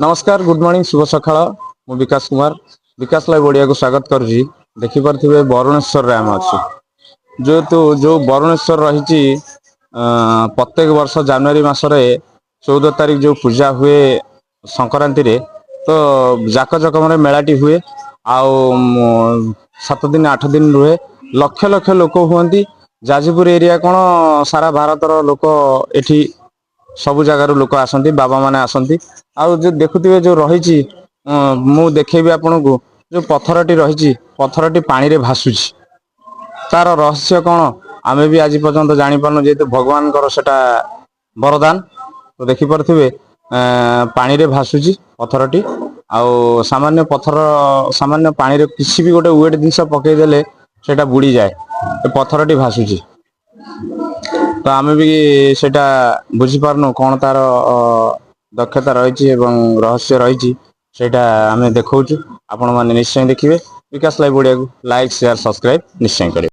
नमस्कार good morning शुभ सकाळ मु विकास कुमार विकास लाइव ओडिया को स्वागत करुँची देखिपे बरुणेश्वर आम अच्छे जो बरुणेश्वर रही प्रत्येक वर्ष जनवरी मसरे 14 तारिख जो पूजा हुए संक्रांति रे तो जाक जकम मेलाटी हुए आउ 7 दिन 8 दिन रुहे लक्ष लक्ष लोक हुए जाजपुर एरिया कौन सारा भारतर लोक एठी सबु जगार लोक आसती बाबा माने आसती आउ जो देखुवे जो रही मु देखेबी आपन को जो पथरटी रही पथरटी पानी रे भासुची तार रहस्य कौन आमे भी आज पर्यंत जानी पारनु जेहेतु भगवान सेटा वरदान तो देखिपे पानी रे भासुची पथरटी आउ सामान्य पथर सामान्य पानी रे किसी भी गोटे वेट जिनस पकईदेले सेटा बुड़ी जाए पथरटी भासुची तो आमे भी सेटा बुझी पारनु कौन तार दक्षता रही रहस्य रही सेटा आमे देखौछु आपण माने निश्चय देखिए विकास लाइव ओडिया को लाइक शेयर सब्सक्राइब निश्चय करें।